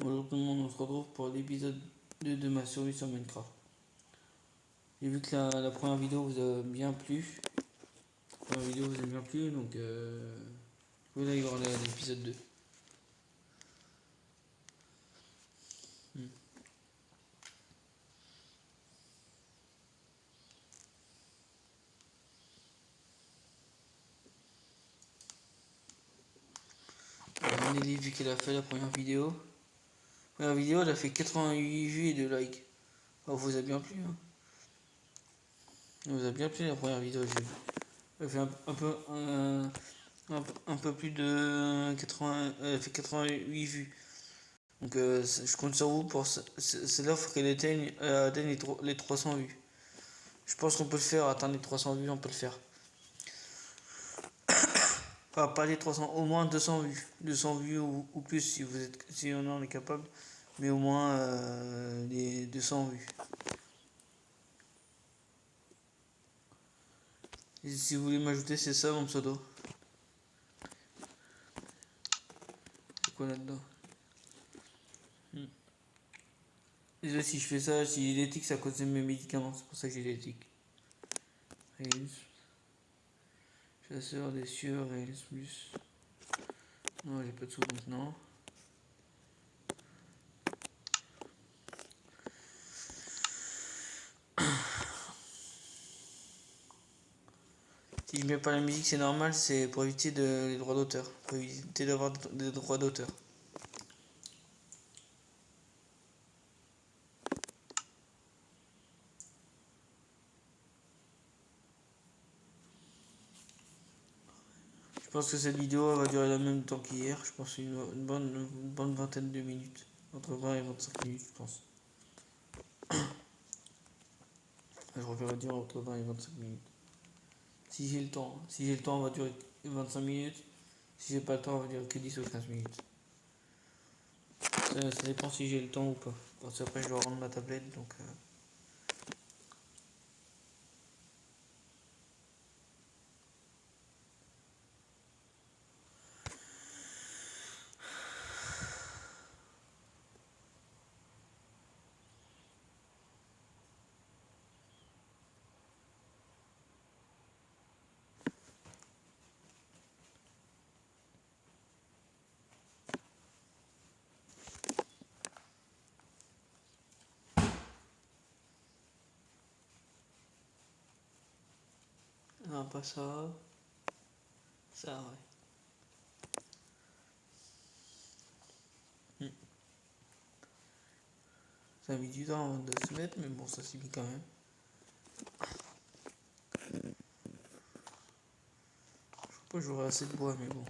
Bonjour tout le monde, on se retrouve pour l'épisode 2 de ma série sur Minecraft. J'ai vu que la première vidéo vous a bien plu. Donc vous allez voir l'épisode 2. Nelly, vu qu'elle a fait la première vidéo. La première vidéo, elle a fait 88 vues et 2 likes. Oh, vous a bien plu, hein. Elle vous a bien plu la première vidéo, j'ai vu. Elle fait un peu plus de 80, elle fait 88 vues. Donc je compte sur vous pour c'est là faut qu'elle atteigne les 300 vues. Je pense qu'on peut le faire, atteindre les 300 vues, on peut le faire. Enfin, pas les 300, au moins 200 vues. 200 vues ou plus si on en est capable. Mais au moins les 200 vues. Et si vous voulez m'ajouter, c'est ça mon pseudo. C'est quoi là-dedans? Déjà, si je fais ça, si l'éthique, c'est à cause de mes médicaments. C'est pour ça que j'ai l'éthique. Rails. Chasseur des cieux, Rails plus. Non, j'ai pas de sous maintenant. Si je mets pas la musique, c'est normal, c'est pour éviter les droits d'auteur. Pour éviter d'avoir des droits d'auteur. Je pense que cette vidéo va durer le même temps qu'hier. Je pense une bonne vingtaine de minutes. Entre 20 et 25 minutes, je pense. Je reviens dire entre 20 et 25 minutes. Si j'ai le temps. Si j'ai le temps, on va durer 25 minutes. Si j'ai pas le temps, on va durer que 10 ou 15 minutes. Ça dépend si j'ai le temps ou pas. Parce qu'après, je dois rendre ma tablette. Donc, non, pas ça. Ça, ouais. Ça a mis du temps avant de se mettre, mais bon, ça s'est mis quand même. Je sais pas, j'aurai assez de bois, mais bon.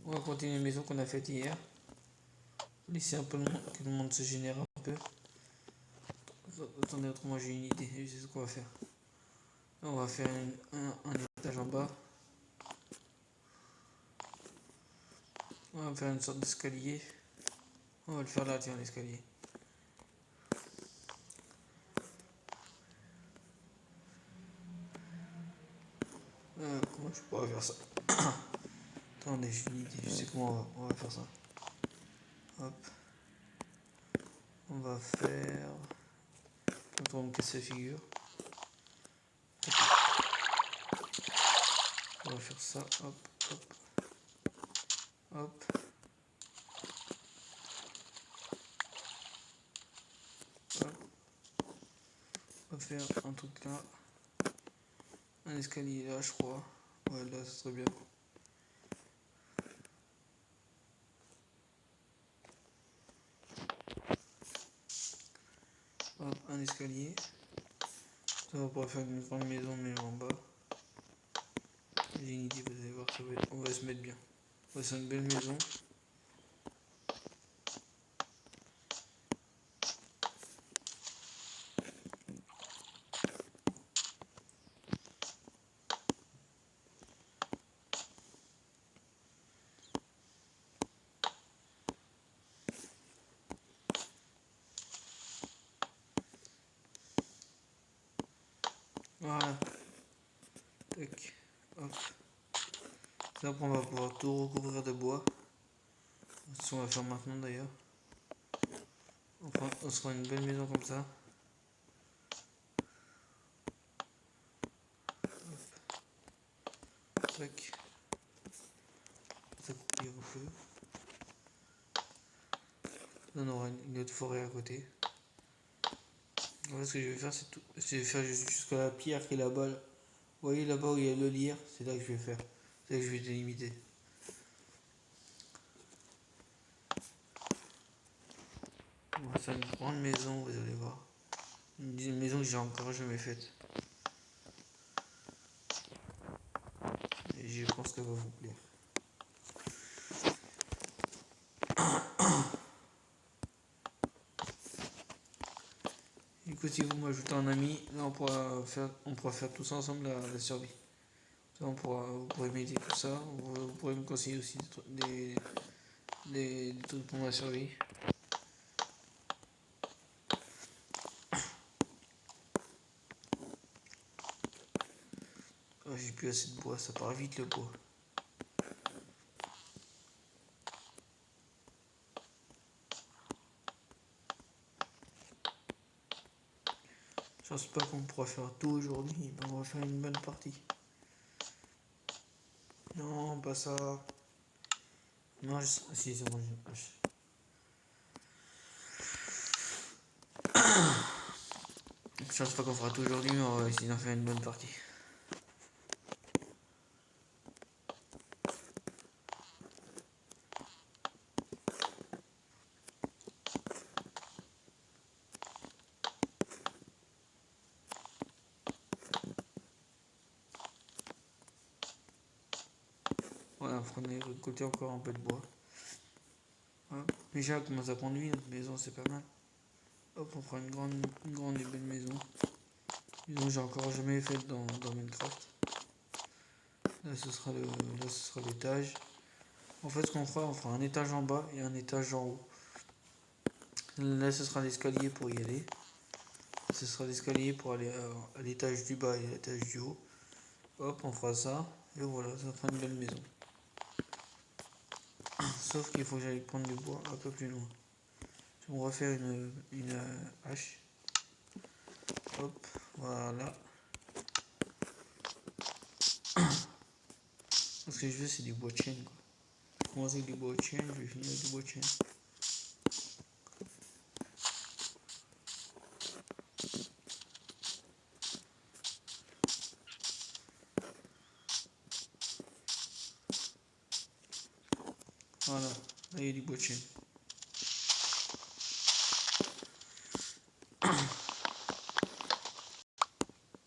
On va continuer la maison qu'on a faite hier. Laisser un peu que le monde se génère un peu. Attendez, autrement j'ai une idée, je sais ce qu'on va faire. On va faire un étage en bas. On va faire une sorte d'escalier. On va le faire là, tiens, l'escalier. Comment je pourrais faire ça? Attendez, j'ai une idée, je sais comment on va faire ça. Hop. On va faire... On va me casser la figure. On va faire ça, hop, hop, hop. Hop. On va faire un truc là. Un escalier là, je crois. Ouais, là, ça serait bien. Hop, un escalier. Ça va pouvoir faire une grande maison, mais en bas. J'ai une idée, vous allez voir, on va se mettre bien. On va faire une belle maison. Voilà. Tac. Hop. Ça, après, on va pouvoir tout recouvrir de bois. C'est ce qu'on va faire maintenant d'ailleurs. On se fera une belle maison comme ça. Tac. Ça couper un peu. On aura une autre forêt à côté. Voilà ce que je vais faire, c'est tout. Je vais faire jusqu'à la pierre qui est là-bas. Vous voyez là-bas où il y a le lierre, c'est là que je vais faire. C'est là que je vais délimiter. On va faire une grande maison, vous allez voir. Une maison que j'ai encore jamais faite. Et je pense qu'elle va vous plaire. Du coup, si vous m'ajoutez un ami, là on pourra faire tous ensemble la survie. Vous pourrez m'aider tout ça. Vous pourrez me conseiller aussi des trucs pour la survie. Oh, j'ai plus assez de bois, ça part vite le bois. Je pense pas qu'on pourra faire tout aujourd'hui, mais on va faire une bonne partie. Non, pas ça. Non, si, c'est bon, je pense pas qu'on fera tout aujourd'hui, mais on va essayer d'en faire une bonne partie. Voilà, on a récolté encore un peu de bois. Hop. Déjà, elle commence à prendre vie, notre maison, c'est pas mal. Hop, on fera une grande et belle maison. Maison que j'ai encore jamais faite dans Minecraft. Là, ce sera l'étage. En fait, ce qu'on fera, on fera un étage en bas et un étage en haut. Là, ce sera l'escalier pour y aller. Ce sera l'escalier pour aller à l'étage du bas et à l'étage du haut. Hop, on fera ça. Et voilà, ça fera une belle maison. Sauf qu'il faut que j'aille prendre du bois un peu plus loin. On va faire une hache. Hop, voilà. Ce que je veux, c'est du bois de chêne, quoi. Je commence avec du bois de chêne, je vais finir avec du bois de chêne. Voilà, là il y a du bois de chêne.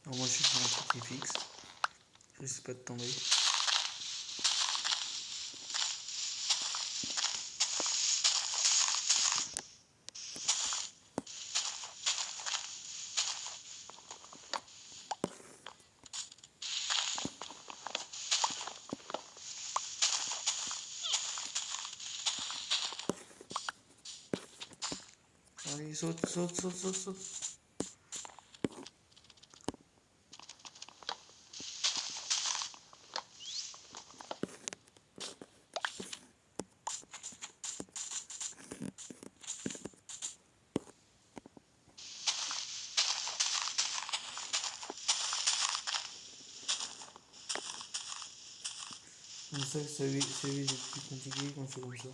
Alors moi je suis sur un truc qui est fixe. Je risque pas de tomber. Allez, saute, saute, saute, saute, saute. C'est ça que c'est plus compliqué quand c'est comme ça.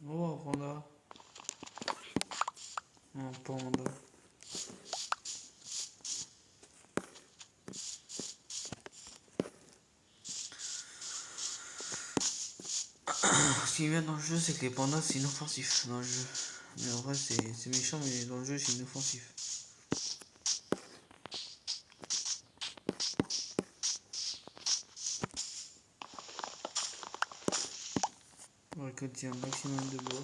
Oh, panda. Non, panda. Ce qui est bien dans le jeu, c'est que les pandas c'est inoffensif dans le jeu. Mais en vrai, c'est méchant, mais dans le jeu, c'est inoffensif. On va récolter un maximum de bois.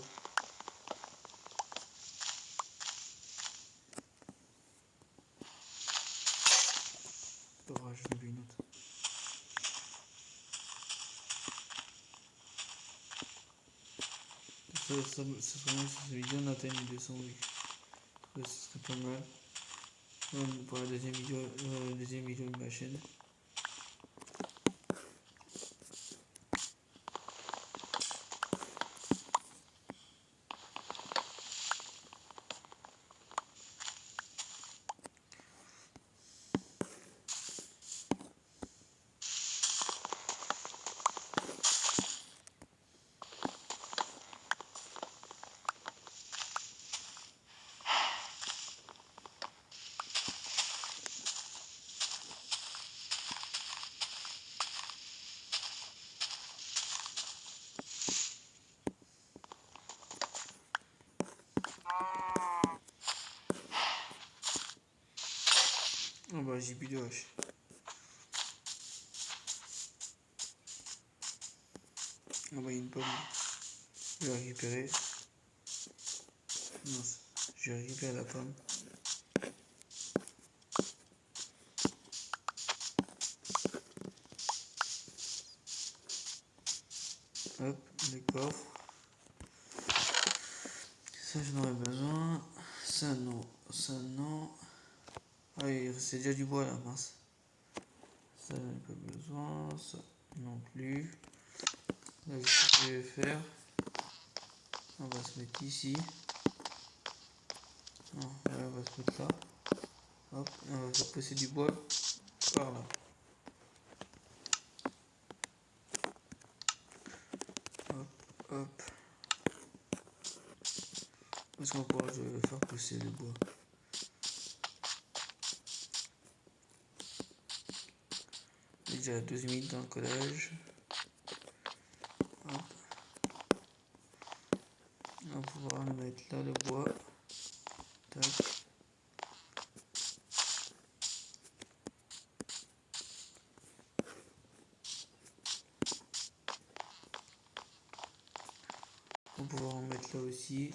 serait bien que cette vidéo on atteigne 200 vues. Ça serait pas mal. Pour la deuxième vidéo de ma chaîne. Ah bah j'ai plus de hache. Ah bah il y a une pomme. Je vais récupérer. Non, je vais récupérer la pomme. Hop, les coffres. Ça j'en aurais besoin. Ça non. Ça non. Ah oui, c'est déjà du bois là, mince. Ça j'en ai pas besoin. Ça non plus. Là ce que je vais faire. On va se mettre ici. Non, là, on va se mettre là. Hop, et on va faire pousser du bois par là. Hop, hop. Parce qu'on pourra faire pousser le bois. Déjà 12 minutes dans le collage. Hop. On va pouvoir le mettre là le bois. Tac. On va pouvoir en mettre là aussi.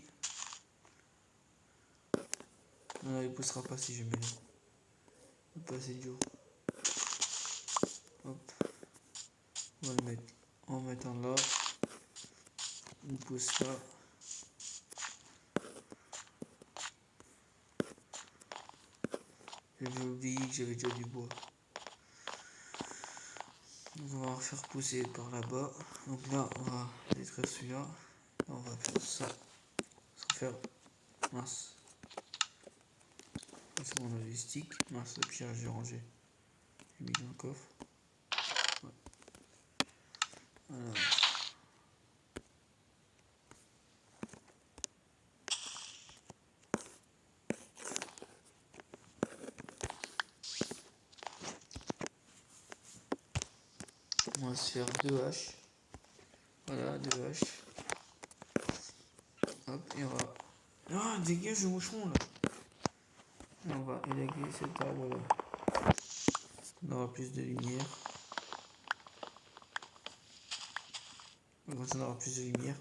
Non, il ne poussera pas si je mets là. C'est pas assez dur. Hop. On va le mettre en mettant là. On pousse là. J'avais oublié que j'avais déjà du bois. Donc on va en faire pousser par là-bas. Donc là on va détruire celui-là. On va faire ça. Sans faire. Mince. C'est bon, on a des sticks. Mince, la pierre j'ai rangé. J'ai mis dans le coffre. Ouais. Voilà. On va se faire 2 haches. Voilà, 2 haches. Hop, et on va. Ah, dégage le moucheron là. Et on va élaguer cet arbre là. On aura plus de lumière. Quand on aura plus de lumière.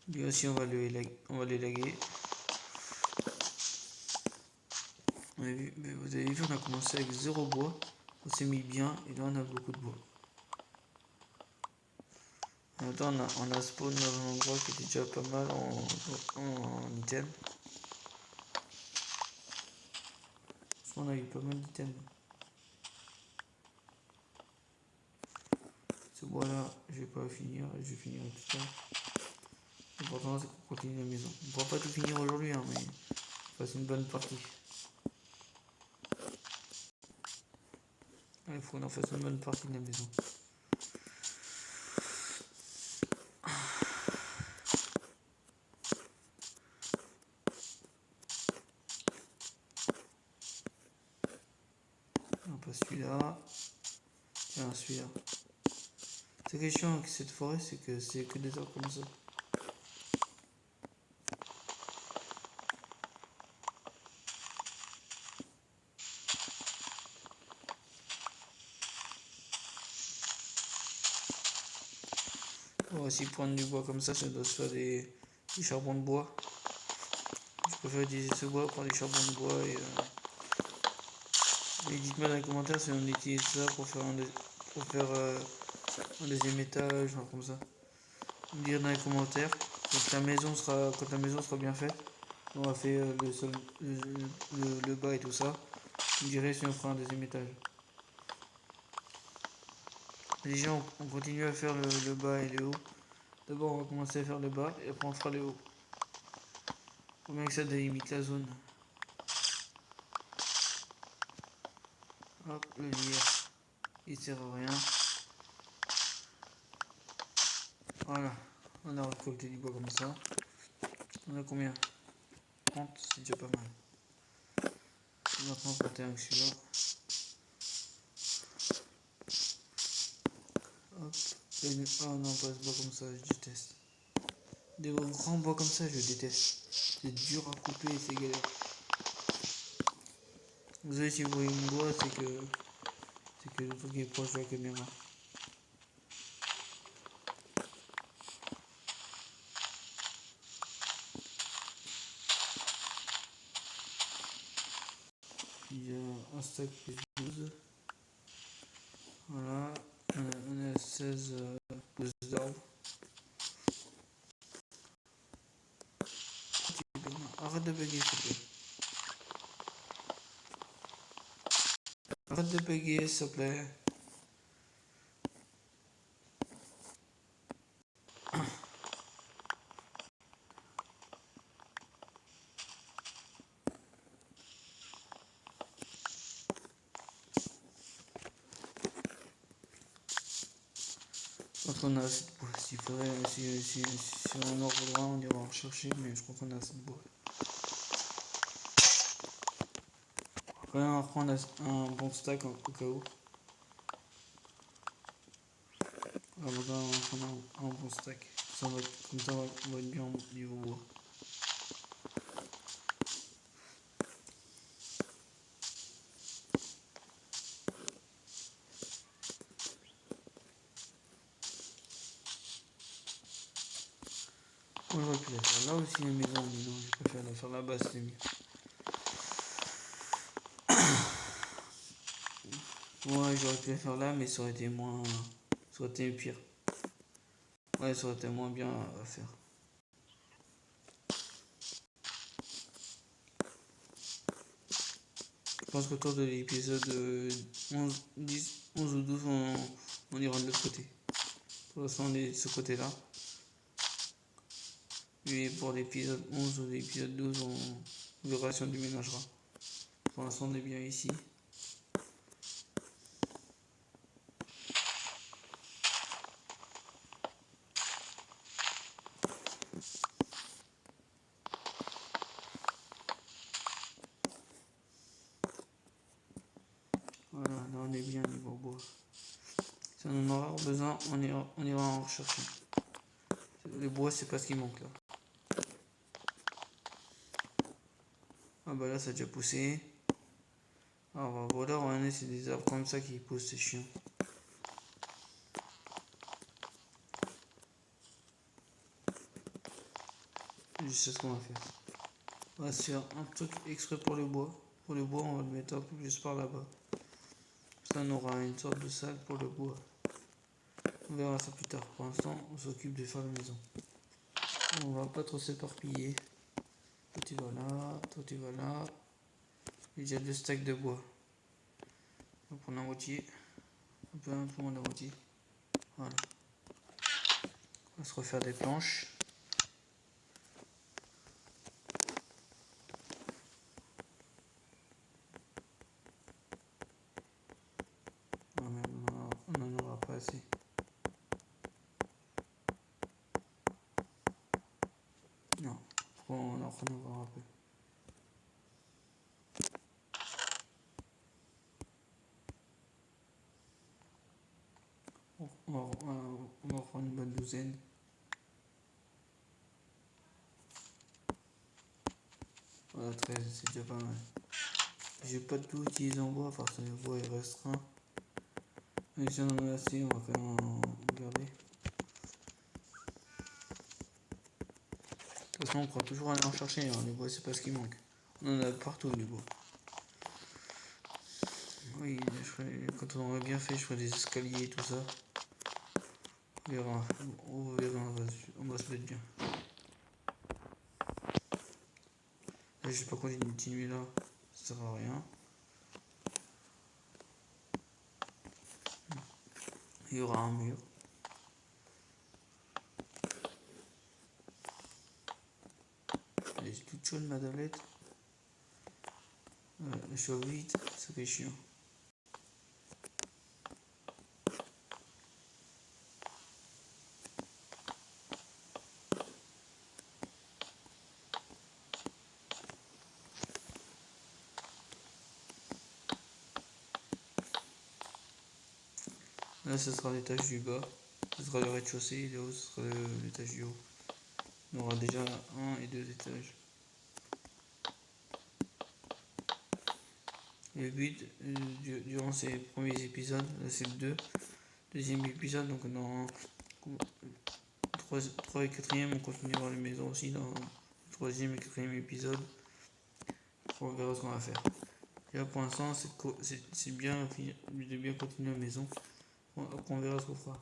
Bien aussi on va l'élaguer. Vous avez vu, on a commencé avec 0 bois. On s'est mis bien et là on a beaucoup de bois. En même temps, on a spawn dans un endroit qui était déjà pas mal en item. On a eu pas mal d'items. Ce bois là, je vais pas finir, je vais finir tout ça. L'important c'est qu'on continue la maison. On ne pourra pas tout finir aujourd'hui, hein, mais on fasse une bonne partie. Il faut qu'on en fasse une bonne partie de la maison. On passe celui-là. Tiens, celui-là. Ce qui est chiant avec cette forêt, c'est que c'est que des arbres comme ça. On va aussi prendre du bois comme ça doit se faire des charbons de bois. Je préfère utiliser ce bois pour des charbons de bois et dites-moi dans les commentaires si on utilise ça pour faire un deuxième étage, genre comme ça. Me dire dans les commentaires quand la maison sera bien faite, on va faire le sol, le bas et tout ça. On dirait si on fera un deuxième étage. Déjà, on continue à faire le bas et le haut. D'abord, on va commencer à faire le bas et après on fera le haut. Faut bien que ça délimite la zone. Hop, le lierre, il sert à rien. Voilà, on a récolté du bois comme ça. On a combien? 30, c'est déjà pas mal. Maintenant, on va avec celui-là. Hop. Oh non, pas ce bois comme ça, je déteste. Des grands bois comme ça, je déteste. C'est dur à couper, c'est galère. Vous savez, si vous voyez mon doigt, c'est que le truc est proche de la caméra. Il y a un stack plus 12. Voilà. On a 16 pousses d'arbres. Arrête de bugger, s'il te plaît. Arrête de bugger, s'il te plaît. Je crois qu'on a assez de bois. S'il faudrait, si on en revoudra, on ira en rechercher, mais je crois qu'on a assez de bois. Après, on va prendre un bon stack au cas où. On va prendre un bon stack. Comme ça, on va être bien au niveau bois. On aurait pu la faire là aussi, la maison, mais non, je préfère la faire là-bas, c'est mieux. Ouais, j'aurais pu la faire là, mais ça aurait été moins. Ça aurait été pire. Ouais, ça aurait été moins bien à faire. Je pense qu'autour de l'épisode 11, 10, 11 ou 12, on ira de l'autre côté. Pour l'instant, on est de ce côté-là. Et pour l'épisode 11 ou l'épisode 12, on verra si on déménagera. Pour l'instant, on est bien ici. Voilà, là on est bien niveau bois. Si on en aura besoin, on ira en rechercher. Le bois, c'est pas ce qui manque là. Ah bah là, ça a déjà poussé. Alors voilà, regardez, c'est des arbres comme ça qui poussent, c'est chiant. Je sais ce qu'on va faire. On va se faire un truc exprès pour le bois. Pour le bois, on va le mettre un peu plus par là-bas. Ça, on aura une sorte de salle pour le bois. On verra ça plus tard. Pour l'instant, on s'occupe de faire la maison. On va pas trop s'éparpiller. Toi tu vas là, toi tu vas là. Il y a 2 stacks de bois. On va prendre la moitié. Un peu moins la moitié. Voilà. On va se refaire des planches. Non, mais on n'en aura pas assez. Non, on en aura un peu. On va prendre une bonne douzaine. Voilà, 13, c'est déjà pas mal. J'ai pas tout utilisé en bois, parce que le bois est restreint. Mais si on en a assez, on va quand même en garder. De toute façon, on croit toujours aller en chercher, hein. Le bois, c'est pas ce qui manque. On en a partout, du bois. Oui, quand on aurait bien fait, je ferai des escaliers et tout ça. On verra, on va se mettre bien. Après, je sais pas quoi continuer là, ça sert à rien. Il y aura un mur. Elle est toute chaude ma tablette. Je suis vite, ça fait chiant. Là, ce sera l'étage du bas. Ce sera le rez-de-chaussée et là-haut, ce sera l'étage du haut. On aura déjà un et deux étages. Le but, durant ces premiers épisodes, là c'est le deuxième épisode, donc dans 3 et 4e, on continuera les maisons aussi dans le 3e et 4e épisode. On verra ce qu'on va faire. Et là pour l'instant, c'est bien de bien continuer la maison. Après on verra ce qu'on fera.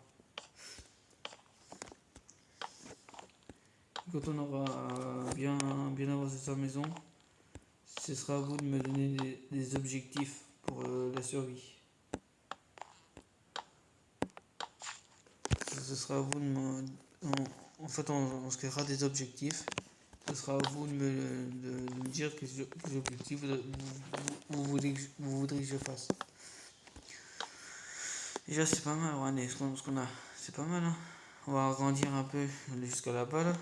Quand on aura bien avancé sa maison, ce sera à vous de me donner des objectifs pour la survie. Ce sera à vous de me... En fait, on se créera des objectifs. Ce sera à vous de me dire quels objectifs vous voudrez que je fasse. Déjà, c'est pas mal, regardez ce qu'on a. C'est pas mal, hein. On va agrandir un peu jusqu'à là-bas, là.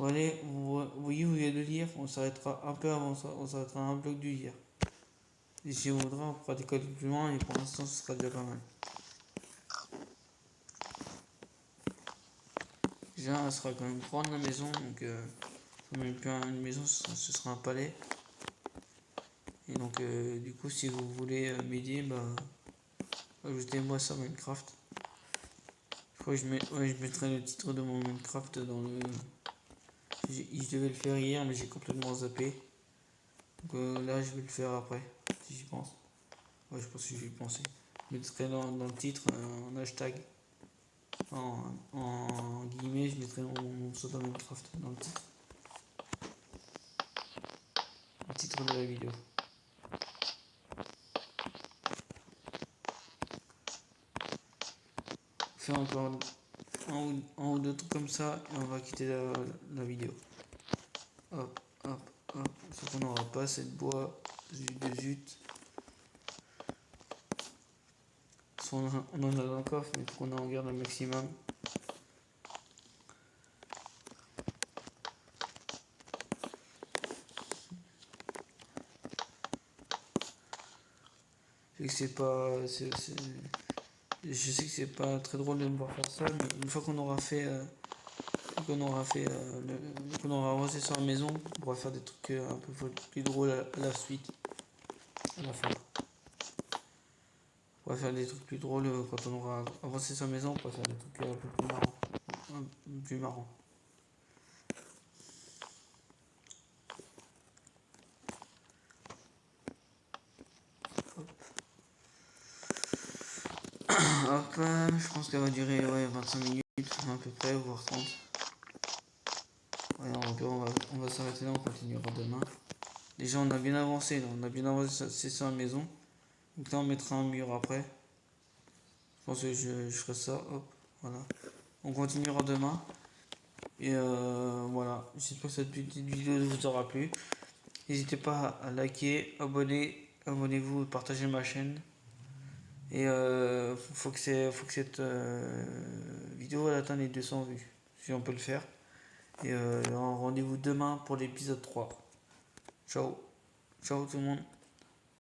Allez, vous voyez où il y a le lire, on s'arrêtera un peu avant ça, on s'arrêtera un bloc du lire. Et si on voudra, on pourra décoller plus loin, et pour l'instant, ce sera déjà pas mal. Déjà, elle sera quand même grande la maison, donc même plus une maison, ce sera un palais. Et donc, du coup, si vous voulez m'aider, bah, ajoutez-moi ça Minecraft. Je crois que je mettrai le titre de mon Minecraft dans le. Je devais le faire hier, mais j'ai complètement zappé. Donc là, je vais le faire après, si j'y pense. Ouais, je pense que j'y vais penser. Je mettrai dans le titre en hashtag. En guillemets, je mettrai mon pseudo Minecraft dans le titre. Le titre de la vidéo. Faire encore un ou deux trucs comme ça et on va quitter la vidéo. Hop, hop, hop. Sauf qu'on n'aura pas assez de bois. Zut. On en a dans le coffre, mais il faut qu'on en garde un maximum. Je sais que c'est pas très drôle de me voir faire ça, mais une fois qu'on aura fait, qu'on aura avancé sur la maison, on pourra faire des trucs un peu plus drôles à la suite, à la fin. On va faire des trucs plus drôles quand on aura avancé sur la maison, on pourra faire des trucs un peu plus marrants. Plus marrants. Hop, je pense qu'elle va durer 25 minutes à peu près, voire 30. Ouais, on va s'arrêter là, on continuera demain. Déjà on a bien avancé, là. On a bien avancé sur la maison. Donc là on mettra un mur après. Je pense que je ferai ça, hop, voilà. On continuera demain. Et voilà, j'espère que cette petite vidéo vous aura plu. N'hésitez pas à liker, abonnez-vous, partagez ma chaîne. Et faut que cette vidéo elle atteigne les 200 vues, si on peut le faire. Et rendez-vous demain pour l'épisode 3. Ciao, ciao tout le monde.